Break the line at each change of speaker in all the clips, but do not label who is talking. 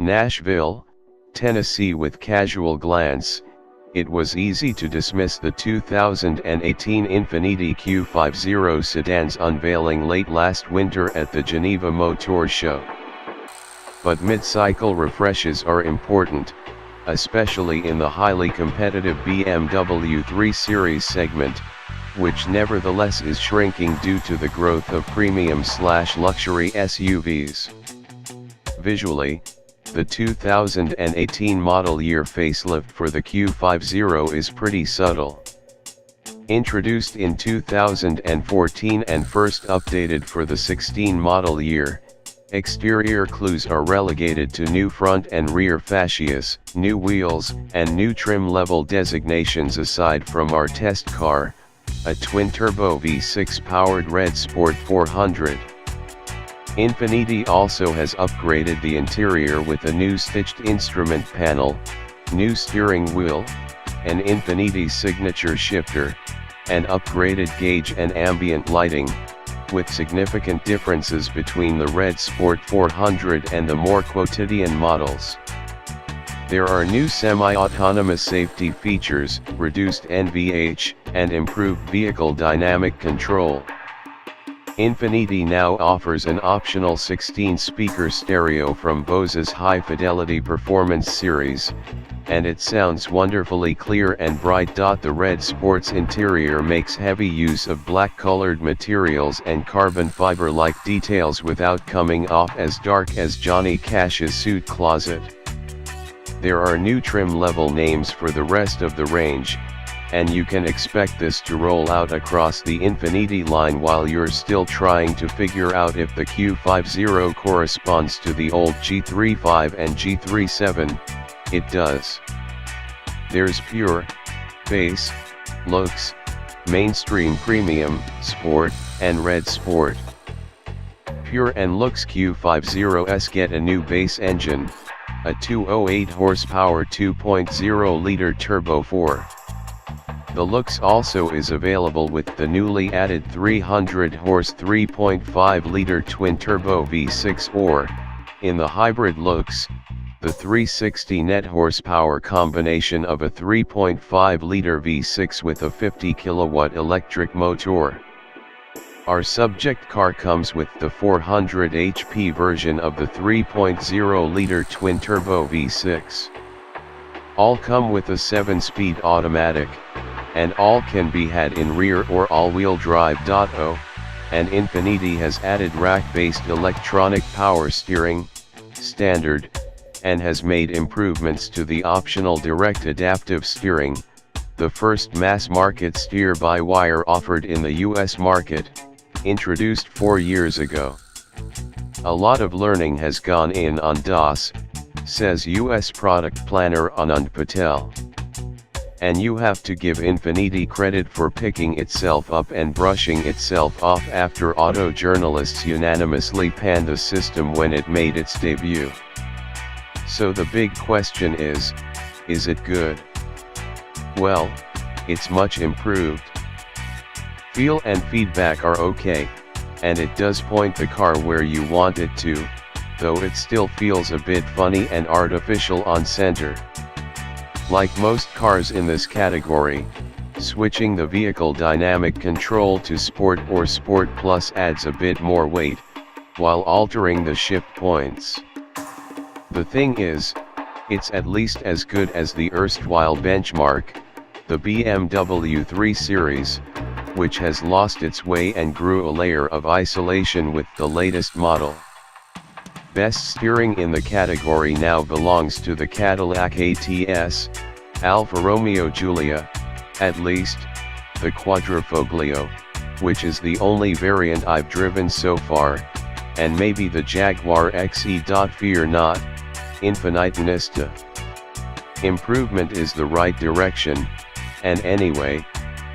Nashville, Tennessee. With casual glance, it was easy to dismiss the 2018 Infiniti Q50 sedan's unveiling late last winter at the Geneva Motor Show. But mid-cycle refreshes are important, especially in the highly competitive BMW 3 Series segment, which nevertheless is shrinking due to the growth of premium/luxury SUVs. Visually, the 2018 model year facelift for the Q50 is pretty subtle. Introduced in 2014 and first updated for the 16 model year, exterior clues are relegated to new front and rear fascias, new wheels, and new trim level designations. Aside from our test car, a twin-turbo V6 powered Red Sport 400. Infiniti also has upgraded the interior with a new stitched instrument panel, new steering wheel, an Infiniti signature shifter, and upgraded gauge and ambient lighting, with significant differences between the Red Sport 400 and the more quotidian models. There are new semi-autonomous safety features, reduced NVH, and improved vehicle dynamic control. Infiniti now offers an optional 16-speaker stereo from Bose's high-fidelity performance series, and it sounds wonderfully clear and bright. The Red Sport's interior makes heavy use of black-colored materials and carbon fiber-like details without coming off as dark as Johnny Cash's suit closet. There are new trim level names for the rest of the range, and you can expect this to roll out across the Infiniti line. While you're still trying to figure out if the Q50 corresponds to the old G35 and G37, it does. There's pure, base, looks, mainstream, premium, sport, and Red Sport. Pure and looks Q50s get a new base engine, a 208 horsepower 2.0-liter turbo 4. The looks also is available with the newly added 300 horse 3.5-liter twin-turbo V6, or, in the hybrid looks, the 360 net horsepower combination of a 3.5-liter V6 with a 50-kilowatt electric motor. Our subject car comes with the 400 HP version of the 3.0-liter twin-turbo V6. All come with a 7-speed automatic, and all can be had in rear or all-wheel drive. And Infiniti has added rack-based electronic power steering, standard, and has made improvements to the optional direct adaptive steering, the first mass-market steer-by-wire offered in the US market, introduced 4 years ago. A lot of learning has gone in on DOHC, says US product planner Anand Patel. And you have to give Infiniti credit for picking itself up and brushing itself off after auto journalists unanimously panned the system when it made its debut. So the big question is it good? Well, it's much improved. Feel and feedback are okay, and it does point the car where you want it to, though it still feels a bit funny and artificial on center. Like most cars in this category, switching the vehicle dynamic control to Sport or Sport Plus adds a bit more weight, while altering the shift points. The thing is, it's at least as good as the erstwhile benchmark, the BMW 3 Series, which has lost its way and grew a layer of isolation with the latest model. Best steering in the category now belongs to the Cadillac ATS, Alfa Romeo Giulia, at least, the Quadrifoglio, which is the only variant I've driven so far, and maybe the Jaguar XE. Fear not, Infinitista. Improvement is the right direction, and anyway,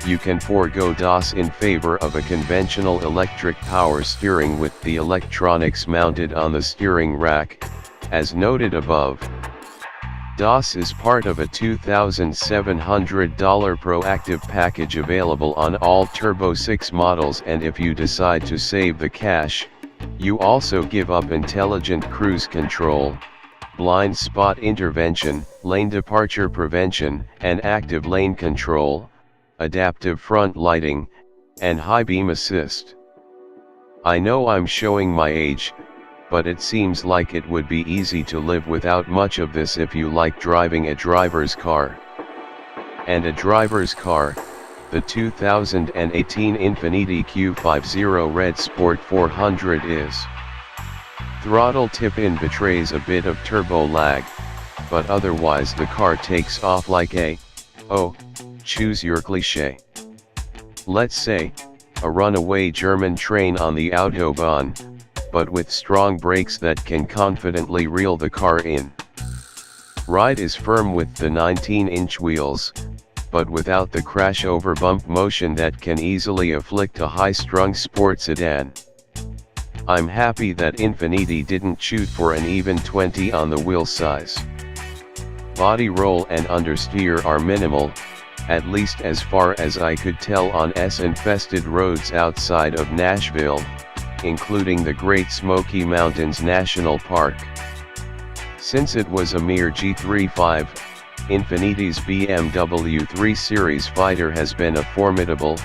you can forego DOHC in favor of a conventional electric power steering with the electronics mounted on the steering rack, as noted above. DOHC is part of a $2,700 proactive package available on all Turbo 6 models, and if you decide to save the cash, you also give up intelligent cruise control, blind spot intervention, lane departure prevention, and active lane control, adaptive front lighting, and high beam assist. I know I'm showing my age, but it seems like it would be easy to live without much of this if you like driving a driver's car. And a driver's car, the 2018 Infiniti Q50 Red Sport 400 is. Throttle tip-in betrays a bit of turbo lag, but otherwise the car takes off like a, oh, choose your cliché. Let's say, a runaway German train on the Autobahn, but with strong brakes that can confidently reel the car in. Ride is firm with the 19-inch wheels, but without the crash-over bump motion that can easily afflict a high-strung sport sedan. I'm happy that Infiniti didn't shoot for an even 20 on the wheel size. Body roll and understeer are minimal, at least as far as I could tell on S-infested roads outside of Nashville, including the Great Smoky Mountains National Park. Since it was a mere G35, Infiniti's BMW 3 Series fighter has been a formidable,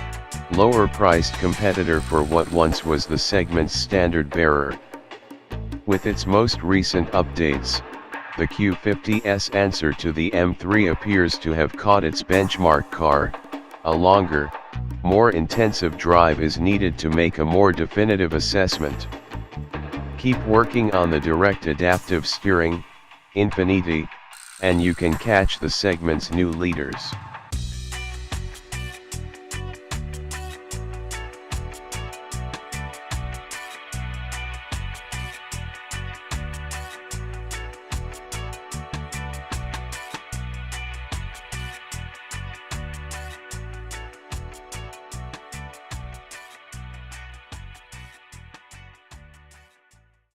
lower-priced competitor for what once was the segment's standard-bearer. With its most recent updates, the Q50's answer to the M3 appears to have caught its benchmark car. A longer, more intensive drive is needed to make a more definitive assessment. Keep working on the direct adaptive steering, Infiniti, and you can catch the segment's new leaders.